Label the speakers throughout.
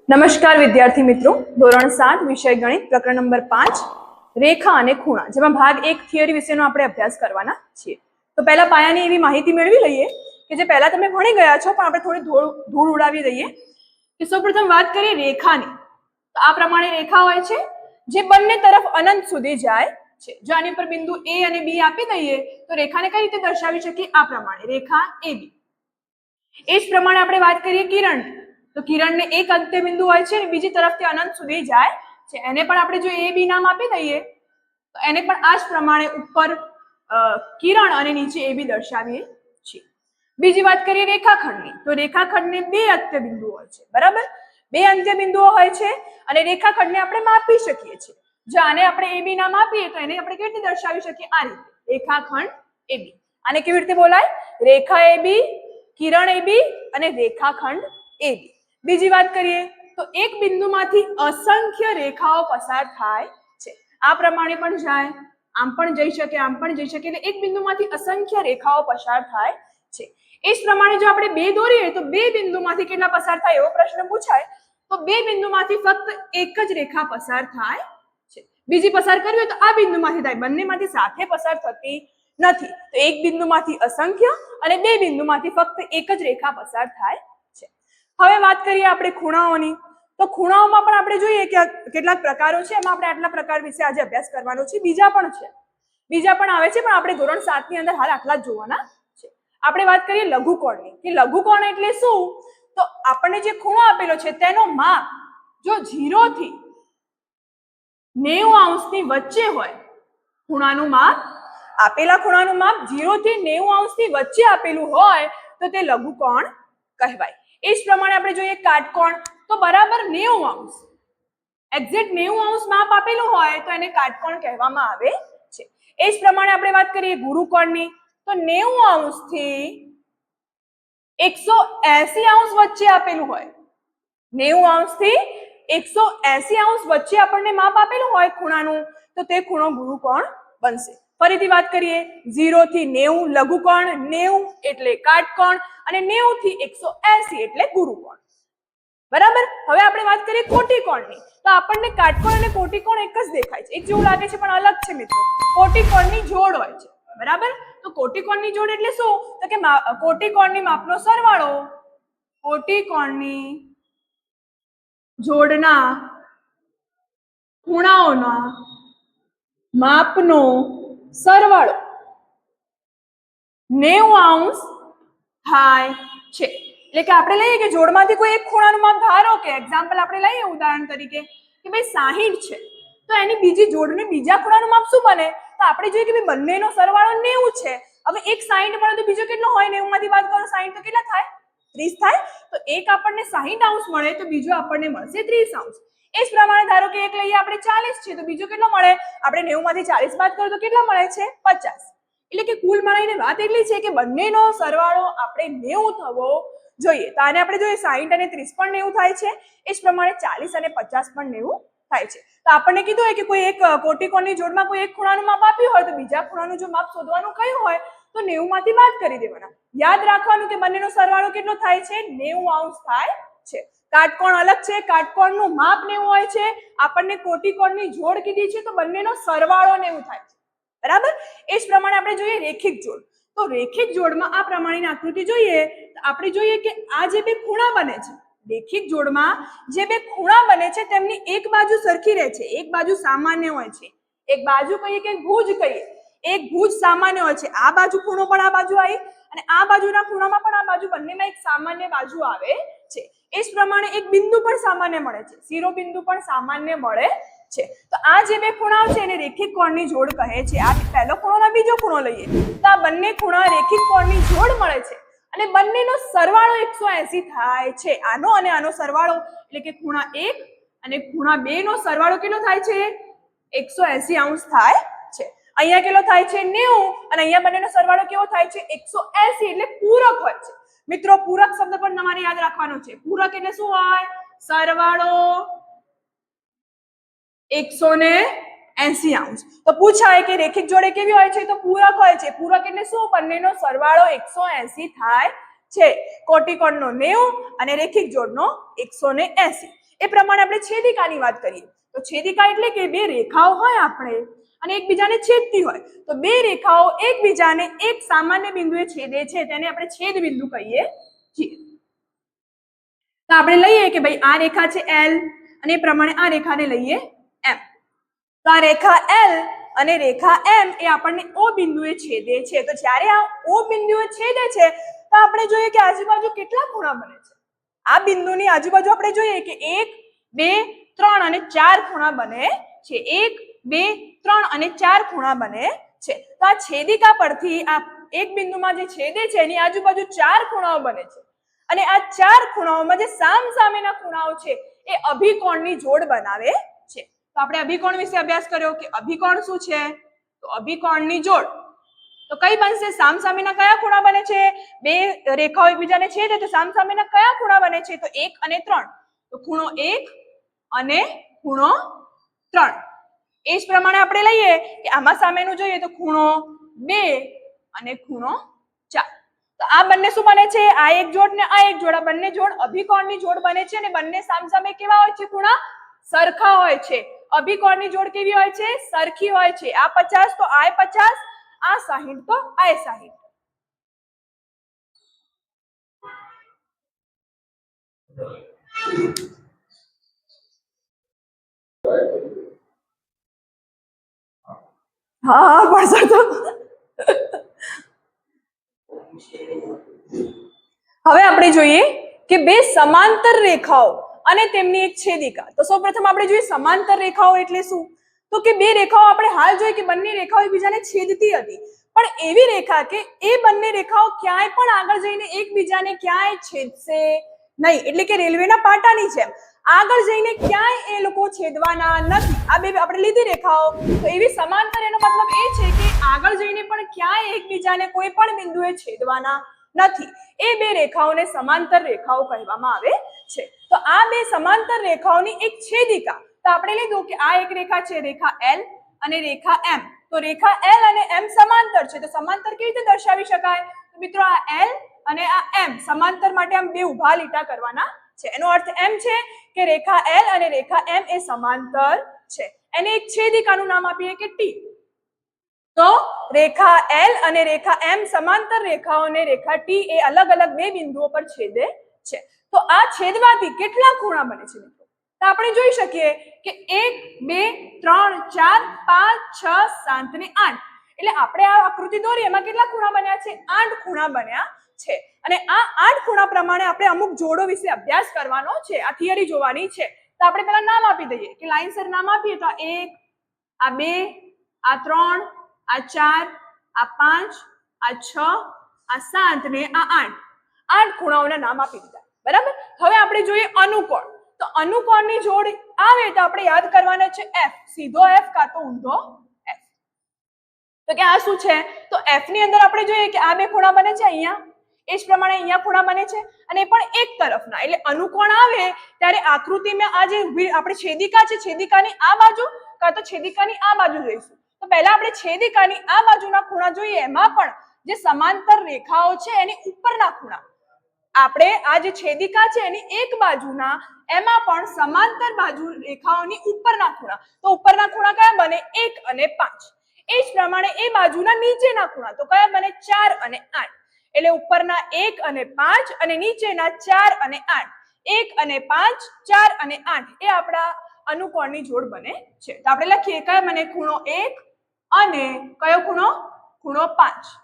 Speaker 1: નમસ્કાર વિદ્યાર્થી મિત્રો, ધોરણ 7 વિષય ગણિત પ્રકરણ નંબર 5 રેખા અને ખૂણા, જેમાં ભાગ 1 થિયરી વિશેનો આપણે અભ્યાસ કરવાના છીએ. તો પહેલા પાયાની એવી માહિતી મેળવી લઈએ કે જે પહેલા તમે ભણી ગયા છો, પણ આપણે થોડી ધૂળ ઉડાવી દઈએ. કે સૌપ્રથમ વાત કરીએ રેખાની, તો આ પ્રમાણે રેખા હોય છે જે બંને તરફ અનંત સુધી જાય છે. જો આની પર બિંદુ A અને B આપી દઈએ તો રેખાને કઈ રીતે દર્શાવી શકીએ? આ પ્રમાણે રેખા AB. એ જ પ્રમાણે આપણે વાત કરીએ કિરણ, તો કિરણને એક અંત્ય બિંદુ હોય છે અને બીજી તરફથી અનંત સુધી જાય છે. એને પણ આપણે જો AB નામ આપી દઈએ તો એને પણ આ જ પ્રમાણે ઉપર કિરણ અને નીચે AB દર્શાવીએ છીએ. બીજી વાત કરીએ રેખાખંડની, તો રેખાખંડને બે અંત્ય બિંદુ હોય છે, બરાબર? બે અંત્ય બિંદુઓ હોય છે અને રેખાખંડને આપણે માપી શકીએ છીએ. જો આને આપણે AB નામ આપીએ તો એને આપણે કેવી રીતે દર્શાવી શકીએ? આ રીતે, રેખાખંડ AB. આને કેવી રીતે બોલાય? રેખા AB, કિરણ AB અને રેખાખંડ AB. બીજી વાત કરીએ તો એક બિંદુમાંથી અસંખ્ય રેખાઓ પસાર થાય છે. આ પ્રમાણે પણ જાય, આમ પણ જઈ શકે, આમ પણ જઈ શકે, એટલે એક બિંદુમાંથી અસંખ્ય રેખાઓ પસાર થાય છે. એ જ પ્રમાણે જો આપણે બે દોરીએ તો બે બિંદુમાંથી કેટલા પસાર થાય એવો પ્રશ્ન પૂછાય તો બે બિંદુમાંથી ફક્ત એક જ રેખા પસાર થાય છે. બીજી પસાર કરવી હોય તો આ બિંદુમાંથી થાય, બંનેમાંથી સાથે પસાર થતી નથી. તો એક બિંદુમાંથી અસંખ્ય અને બે બિંદુમાંથી ફક્ત એક જ રેખા પસાર થાય છે. હવે વાત કરીએ આપણે ખૂણાઓની, તો ખૂણાઓમાં પણ આપણે જોઈએ કે કેટલાક પ્રકારો છે, એમાં આપણે આટલા પ્રકાર વિશે આજે અભ્યાસ કરવાનો છે. બીજા પણ છે, બીજા પણ આવે છે, પણ આપણે ધોરણ 7 ની અંદર હાલ આટલા જ જોવાના છે. આપણે વાત કરીએ લઘુકોણની, કે લઘુકોણ એટલે શું? તો આપણને જે ખૂણો આપેલો છે તેનો માપ જો 0 થી 90 અંશની વચ્ચે હોય, ખૂણાનું માપ, આપેલા ખૂણાનું માપ 0 થી 90 અંશની વચ્ચે આપેલું હોય તો તે લઘુકોણ કહેવાય. એ જ પ્રમાણે આપણે જોઈએ કાટકોણ, તો બરાબર 90 અંશ, એક્ઝેક્ટ 90 અંશ માપ આપેલું હોય તો એને કાટકોણ કહેવામાં આવે છે. એ જ પ્રમાણે આપણે વાત કરીએ ગુરુકોણની, તો 90 અંશથી 180 અંશ વચ્ચે આપેલું હોય, 90 અંશથી 180 અંશ વચ્ચે આપણને માપ આપેલું હોય ખૂણાનું તો તે ખૂણો ગુરુકોણ બનશે. ફરીથી વાત કરીએ 0 થી 90 લઘુકોણ, 90 એટલે કાટકોણ અને 90 થી 180 એટલે ગુરુકોણ, બરાબર? હવે આપણે વાત કરીએ કોટીકોણની, તો આપણને કાટકોણ અને કોટીકોણ એક જ દેખાય છે, એક જેવું લાગે છે પણ અલગ છે મિત્રો. કોટીકોણની જોડ હોય છે, બરાબર? તો કોટીકોણની જોડ એટલે શું? તો કે કોટીકોણની માપનો સરવાળો, કોટીકોણની જોડના ખૂણાઓના માપનો સરવાળો 90 અંશ થાય છે. એટલે કે આપણે લઈએ કે જોડમાંથી કોઈ એક ખૂણાનું માપ, ધારો કે એક્ઝામ્પલ આપણે લઈએ ઉદાહરણ તરીકે કે ભાઈ 60 છે, તો એની બીજી જોડને બીજા ખૂણાનું માપ શું બને? તો આપણે જોઈએ કે ભાઈ બંનેનો સરવાળો 90 છે. હવે એક 60 મળે તો બીજો કેટલો હોય? 90 માંથી બાદ કરો 60 તો કેટલા થાય? 30 થાય. તો એક આપણને 60 અંશ મળે તો બીજો આપણને મળશે 30 અંશ. એ જ પ્રમાણે ધારો કે એક લઈએ આપણે 40 છે તો બીજો કેટલો મળે? આપણે 90 માંથી 40 બાદ કરો તો કેટલા મળે છે? 50. એટલે કે કુલ મળીને વાત એટલી છે કે બંનેનો સરવાળો આપણે 90 થવો જોઈએ. તો આને આપણે જોઈએ 60 અને 30 પણ 90 થાય છે, એ જ પ્રમાણે 40 અને 50 પણ 90 થાય છે. તો આપણને કીધું હોય કે કોઈ એક કોટીકોણની જોડમાં કોઈ એક ખૂણાનું માપ આપ્યું હોય તો બીજા ખૂણાનું જો માપ શોધવાનું કહ્યું હોય તો 90 માંથી બાદ કરી દેવાના. યાદ રાખવાનું કે બંનેનો સરવાળો કેટલો થાય છે? 90 અંશ થાય છે. કાટકોણ અલગ છે, કાટકોણનું માપ 90 હોય છે, આપણને કોટીકોણની જોડ કીધી છે તો બંનેનો સરવાળો 90 થાય છે, બરાબર? એ જ પ્રમાણે આપણે જોઈએ રેખિક જોડ, તો રેખિક જોડમાં આ પ્રમાણેની આકૃતિ જોઈએ તો આપણે જોઈએ કે આ જે બે ખૂણા બને છે, રેખિક જોડમાં જે બે ખૂણા બને છે તેમની એક બાજુ સરખી રહે છે, એક બાજુ સામાન્ય હોય છે. એક બાજુ કહીએ કે ભુજ કહીએ, એક ભુજ સામાન્ય હોય છે. આ બાજુ ખૂણો પણ આ બાજુ આવી અને આ બાજુના ખૂણામાં પણ આ બાજુ, બંનેમાં એક સામાન્ય બાજુ આવે છે. એ જ પ્રમાણે એક બિંદુ પણ સામાન્ય મળે છે, શિરોબિંદુ પણ સામાન્ય મળે છે. તો આ જે બે ખૂણાઓ છે એને રેખિક કોણની જોડ કહે છે. આ પહેલો ખૂણો અને બીજો ખૂણો લઈએ તો આ બંને ખૂણા રેખિક કોણની જોડ મળે છે અને બંનેનો સરવાળો 180 થાય છે. આનો અને આનો સરવાળો એટલે કે ખૂણા 1 અને ખૂણા 2 નો સરવાળો કેટલો થાય છે? 180 અંશ થાય છે. અહીંયા કેટલો થાય છે? 90, અને અહીંયા બંનેનો સરવાળો કેવો થાય છે? 180. એટલે પૂરક હોય છે મિત્રો. પૂરક શબ્દ પણ તમારે યાદ રાખવાનો છે. પૂરક એટલે શું હોય? સરવાળો 180 અંશ. તો પૂછાય કે રેખિક જોડે કેવી હોય છે? તો પૂરક હોય છે. પૂરક એટલે શું? બંનેનો સરવાળો 180 થાય છે. કોટીકોણનો 90 અને રેખિક જોડનો 180. એ પ્રમાણે આપણે છેદિકાની વાત કરીએ તો છેદિકા એટલે કે બે રેખાઓ હોય આપણે અને એકબીજાને છેદતી હોય તો બે રેખાઓ એકબીજાને એક સામાન્ય બિંદુએ છેદે છે તેને આપણે છેદ બિંદુ કહીએ છીએ. તો આપણે લઈએ કે ભાઈ આ રેખા છે L અને એ પ્રમાણે આ રેખાને લઈએ M. તો આ રેખા L અને રેખા M એ આપણને O બિંદુએ છેદે છે. તો જ્યારે આ O બિંદુએ છેદે છે તો આપણે જોઈએ કે આજુબાજુ કેટલા ખૂણા બને છે. આ બિંદુની આજુબાજુ આપણે જોઈએ કે 1 2 3 અને 4 ખૂણા બને છે. 1 2 3 અને 4 ખૂણા બને છે. તો આ છેદિકા પરથી આ એક બિંદુમાં જે છેદે છે એની આજુબાજુ 4 ખૂણાઓ બને છે અને આ 4 ખૂણાઓમાં જે સામસામેના ખૂણાઓ છે એ અભિકોણની જોડ બનાવે છે. તો આપણે અભિકોણ વિશે અભ્યાસ કર્યો કે અભિકોણ શું છે તો અભિકોણની જોડ તો કઈ બનશે સામસામેના કયા ખૂણા બને છે બે રેખાઓ એકબીજાને છેદે તો સામસામેના કયા ખૂણા બને છે તો 1 અને 3 તો ખૂણો 1 અને ખૂણો 3 એ જ પ્રમાણે આપણે લઈએ કે આમાં સામેનું જોઈએ તો ખૂણો 2 અને ખૂણો 4 તો આ બંને શું બને છે આ એક જોડ ને આ એક જોડ આ બંને જોડ અભિકોણની જોડ બને છે અને બંને સામસામે કેવા હોય છે ખૂણા સરખા હોય છે. અભિકોણની જોડ કેવી હોય છે સરખી હોય છે. આ 50 તો આ 50 આ 60 તો આ 60. હા પડશે તો હવે આપણે જોઈએ કે બે સમાંતર રેખાઓ અને તેમની એક છેદિકા. તો સૌપ્રથમ આપણે જોઈએ સમાંતર રેખાઓ એટલે શું તો કે બે રેખાઓ આપણે હાલ જોઈએ કે બંને રેખાઓ એકબીજાને છેદતી હતી પણ એવી રેખા કે એ બંને રેખાઓ ક્યાંય પણ આગળ જઈને એકબીજાને ક્યાંય છેદશે નહીં એટલે કે રેલવેના પાટાની જેમ આગળ જઈને ક્યાંય એ લોકો છેદવાના નથી. આ બે આપણે લીધી રેખાઓ તો એવી સમાંતર એનો મતલબ એ છે કે આગળ જઈને પણ ક્યાંય એકબીજાને કોઈ પણ બિંદુએ છેદવાના નથી. એ બે રેખાઓને સમાંતર રેખાઓ કહેવામાં આવે છે. તો આ બે સમાંતર રેખાઓની એક છેદિકા તો આપણે લીધું કે આ એક રેખા છે રેખા L અને રેખા M. તો રેખા L અને M સમાંતર છે તો સમાંતર કેવી રીતે દર્શાવી શકાય તો મિત્રો આ L અને આ M સમાંતર માટે આમ બે ઊભા લીટા કરવાના છે. એનો અર્થ એમ છે કે રેખા L અને રેખા M એ સમાંતર છે. એને એક છેદિકાનું નામ આપીએ કે T. તો રેખા L અને રેખા M સમાંતર રેખાઓને રેખા T એ અલગ અલગ બે બિંદુઓ પર છેદે છે. તો આ છેદવાથી કેટલા ખૂણા બને છે મિત્રો તો આપણે જોઈ શકીએ કે 1 2 3 4 5 6 7 અને 8 એટલે આપણે આ આકૃતિ દોરી એમાં કેટલા ખૂણા બન્યા છે 8 ખૂણા બન્યા છે. અને આ 8 ખૂણા પ્રમાણે આપણે અમુક જોડો વિશે અભ્યાસ કરવાનો છે. આ થિયરી જોવાની છે. તો આપણે પહેલા નામ આપી દઈએ કે લાઈનસર નામ આપીએ તો આ 1 આ 2 આ 3 આ 4 આ 5 આ 6 આ 7 ને આ 8 8 ખૂણાઓના નામ આપી દીધા બરાબર. હવે આપણે જોઈએ અનુકોણ તો અનુકોણની જોડ આવે તો આપણે યાદ કરવાના છે F સીધો F કાં તો ઊંધો F. તો કે આ શું છે તો F ની અંદર આપણે જોઈએ કે આ બે ખૂણા બને છે અહીંયા એ જ પ્રમાણે અહીંયા ખૂણા બને છે અને એ પણ એક તરફના એટલે અનુકોણ આવે ત્યારે આકૃતિમાં આ જે આપણે છેદિકા છે છેદિકાની આ બાજુ કાં તો છેદિકાની આ બાજુ જોઈશું. તો પહેલા આપણે છેદિકાની આ બાજુના ખૂણા જોઈએ એમાં પણ જે સમાંતર રેખાઓ છે એની ઉપરના ખૂણા આપણે આ જે છેદિકા છે એની એક બાજુના એમાં પણ સમાંતર બાજુ રેખાઓની ઉપરના ખૂણા તો ઉપરના ખૂણા કયા બને 1 અને 5. એ જ પ્રમાણે એ બાજુના નીચેના ખૂણા તો કયા બને 4 અને 8 એટલે ઉપરના 1 અને 5 અને નીચેના 4 અને 8 1 અને 5 4 અને 8 એ આપણા અનુકોણની જોડ બને છે. તો આપણે લખીએ કયા બને ખૂણો 1 અને કયો ખૂણો ખૂણો 5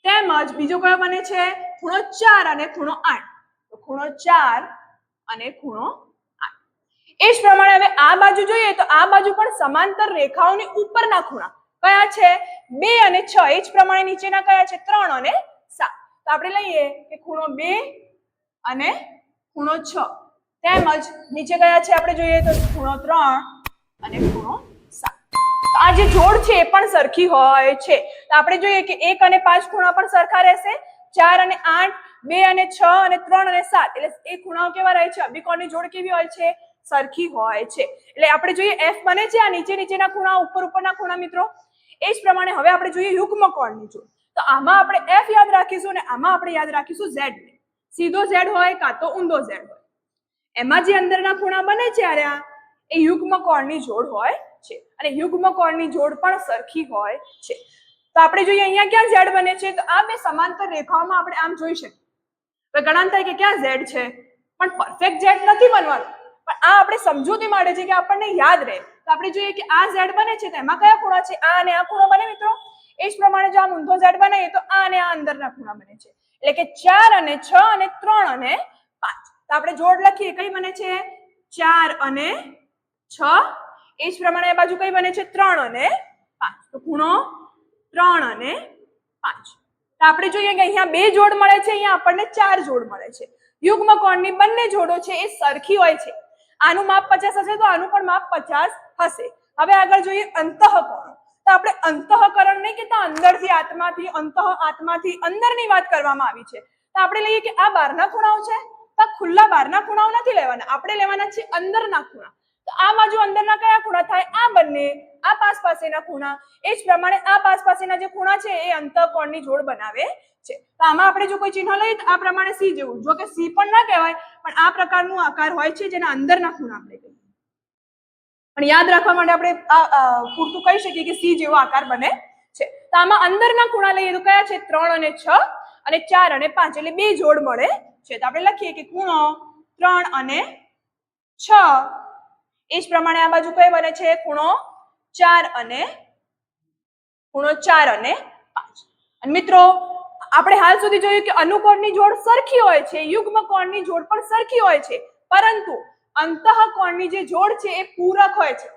Speaker 1: તેમજ બીજો કયો બને છે ખૂણો 4 અને ખૂણો 8 તો ખૂણો 4 અને ખૂણો 8. એ જ પ્રમાણે હવે આ બાજુ જોઈએ તો આ બાજુ પણ સમાંતર રેખાઓની ઉપરના ખૂણા કયા છે 2 અને 6 એ જ પ્રમાણે નીચેના કયા છે 3 અને 7. તો આપણે લઈએ કે ખૂણો 2 અને ખૂણો 6 તેમજ નીચે કયા છે આપણે જોઈએ તો ખૂણો 3 અને ખૂણો 7. તો આ જે જોડ છે એ પણ સરખી હોય છે. તો આપણે જોઈએ કે 1 અને 5 ખૂણા પણ સરખા રહેશે 4 અને 8 2 અને 6 અને 3 અને 7 એટલે એ ખૂણાઓ કેવા રહે છે અભિકોણની જોડ કેવી હોય છે સરખી હોય છે. એટલે આપણે જોઈએ F બને છે આ નીચેના ખૂણા ઉપરના ખૂણા મિત્રો. એ જ પ્રમાણે હવે આપણે જોઈએ યુગ્મ કોણની જોડ તો આમાં આપણે F યાદ રાખીશું અને આમાં આપણે યાદ રાખીશું Z સીધો Z હોય કાં તો ઊંધો Z હોય. એમાં જે અંદરના ખૂણા બને છે એ યુગ્મ કોણની જોડ હોય છે અને યુગ્મ કોણની જોડ પણ સરખી હોય છે. તો આપણે જોઈએ અહીંયા ક્યાં ઝેડ બને છે, તો આ બે સમાંતર રેખાઓમાં આપણે આમ જોઈ શકીએ. તો ઘણા થાય કે ક્યાં ઝેડ છે, પણ પરફેક્ટ ઝેડ નથી બનવાનું, પણ આ આપણે સમજૂતી માટે છે કે આપણને યાદ રહે. તો આપણે જોઈએ કે આ ઝેડ બને છે તો એમાં કયા ખૂણા છે, આ અને આ ખૂણો બને મિત્રો. એ જ પ્રમાણે જો આ ઊંધો ઝેડ બનાવીએ તો આ અને આ અંદરના ખૂણા બને છે, એટલે કે 4 અને 6 અને 3 અને 5. તો આપણે જોડ લખીએ, કઈ બને છે 4 અને 6. એ જ પ્રમાણે આ બાજુ કઈ બને છે 3 અને 5. તો ખૂણો 3 અને 5. તો આપણે જોઈએ કે અહીંયા 2 જોડ મળે છે, અહીંયા આપણને 4 જોડ મળે છે. યુગ્મ કોણની બંને જોડો છે એ સરખી હોય છે. આનું માપ 50 હશે તો આનું પણ માપ 50 હશે. હવે આગળ જોઈએ અંતઃકોણ. તો આપણે અંતઃકરણ નહીં કહેતા, અંદરથી આત્માથી, આત્માથી અંદરની વાત કરવામાં આવી છે. તો આપણે લઈએ કે આ બહારના ખૂણાઓ છે, તો આ ખુલ્લા બહારના ખૂણાઓ નથી લેવાના, આપણે લેવાના છે અંદરના ખૂણા. તો આ બાજુ અંદરના કયા ખૂણા થાય, આ બંને, આ પાસ પાસેના ખૂણા. એ જ પ્રમાણે આ પાસ પાસેના જે ખૂણા છે એ અંતઃકોણની જોડ બનાવે છે. તો આમાં આપણે જો કોઈ ચિહ્ન લઈએ તો આ પ્રમાણે સી જેવું, જો કે સી પણ ના કહેવાય, પણ આ પ્રકારનું આકાર હોય છે જેના અંદરના ખૂણા આપણે કહીએ. પણ યાદ રાખવા માટે આપણે પૂરતું કહી શકીએ કે સી જેવો આકાર બને છે. તો આમાં અંદરના ખૂણા લઈએ તો કયા છે 3 અને 6 અને 4 અને 5, એટલે 2 જોડ મળે છે. તો આપણે લખીએ કે ખૂણો 3 અને 6. એ જ પ્રમાણે આ બાજુ કઈ બને છે ખૂણો 4 અને 5. અને મિત્રો આપણે હાલ સુધી જોયું કે અનુકોણની જોડ સરખી હોય છે, યુગ્મ કોણની જોડ પણ સરખી હોય છે, પરંતુ અંતઃકોણની જે જોડ છે એ પૂરક હોય છે.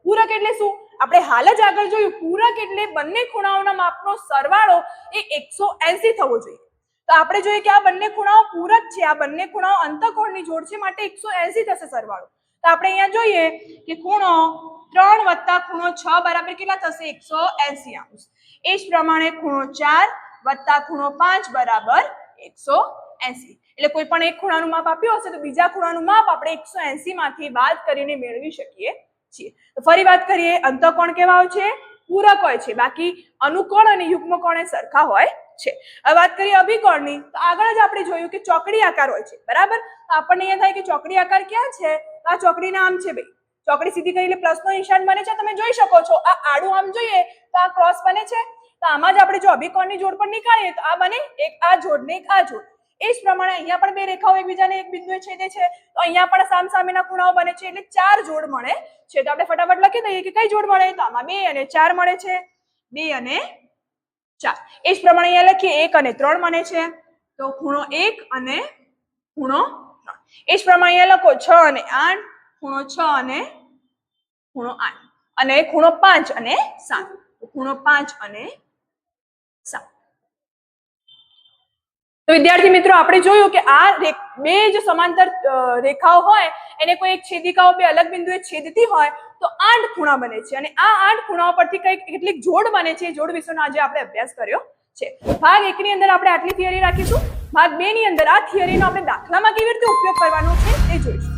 Speaker 1: પૂરક એટલે શું, આપણે હાલ જ આગળ જોયું, પૂરક એટલે બંને ખૂણાઓના માપનો સરવાળો એ 180 થવો જોઈએ. તો આપણે જોઈએ કે આ બંને ખૂણાઓ પૂરક છે, આ બંને ખૂણાઓ અંતઃકોણની જોડ છે, માટે 180 થશે સરવાળો. તો આપણે અહીંયા જોઈએ કે ખૂણો 3 વત્તા ખૂણો 6 બરાબર કેટલા થશે 180 અંશ. એ જ પ્રમાણે ખૂણો 4 વત્તા ખૂણો 5 બરાબર 180. એટલે કોઈ પણ એક ખૂણાનું માપ આપ્યું હશે તો બીજા ખૂણાનું માપ આપણે 180 માંથી બાદ કરીને મેળવી શકીએ છીએ. તો ફરી વાત કરીએ, અંતઃકોણ કેવા હોય છે, પૂરક હોય છે, બાકી અનુકોણ અને યુગ્મ કોણ એ સરખા હોય છે. હવે વાત કરીએ અભિકોણની, તો આગળ જ આપણે જોયું કે ચોકડી આકાર હોય છે, બરાબર. તો આપણને અહીંયા થાય કે ચોકડી આકાર ક્યાં છે, આ ચોકડીના આમ છે ભાઈ, ચોકડી સીધી કરી એટલે પ્લસનો નિશાન બને છે, તમે જોઈ શકો છો. આ આડું આમ જોઈએ તો આ ક્રોસ બને છે. તો આમાં જ આપણે જો અભિકોણની જોડ પણ નીકાળીએ તો આ બને એક આ જોડ ને એક આ જોડ. એ જ પ્રમાણે અહીંયા પણ 2 રેખાઓ એકબીજાને એક બિંદુએ છેદે છે, તો અહીંયા પણ સામસામેના ખૂણાઓ બને છે, એટલે 4 જોડ મળે છે. તો આપણે ફટાફટ લખી દઈએ કે કઈ જોડ મળે, તો આમાં 2 અને 4 મળે છે, 2 અને 4. એ જ પ્રમાણે અહીંયા લખીએ 1 અને 3 બને છે, તો ખૂણો 1 અને ખૂણો 3. એ જ પ્રમાણે અહીંયા લખો 6 અને 8, ખૂણો 6 અને ખૂણો 8, અને ખૂણો 5 અને 7, ખૂણો 5 અને 7. તો વિદ્યાર્થી મિત્રો આપણે જોયું કે આ બે જો સમાંતર રેખાઓ હોય એને કોઈ એક છેદિકાઓ બે અલગ બિંદુએ છેદતી હોય તો 8 ખૂણા બને છે, અને આ 8 ખૂણાઓ પરથી કેટલીક જોડ બને છે. જોડ વિશેનો આજે આપણે અભ્યાસ કર્યો છે. ભાગ 1 ની અંદર આપણે આટલી થિયરી રાખીશું. ભાગ 2 ની અંદર આ થિયરીનો આપણે દાખલામાં કેવી રીતે ઉપયોગ કરવાનો છે એ જોઈશું.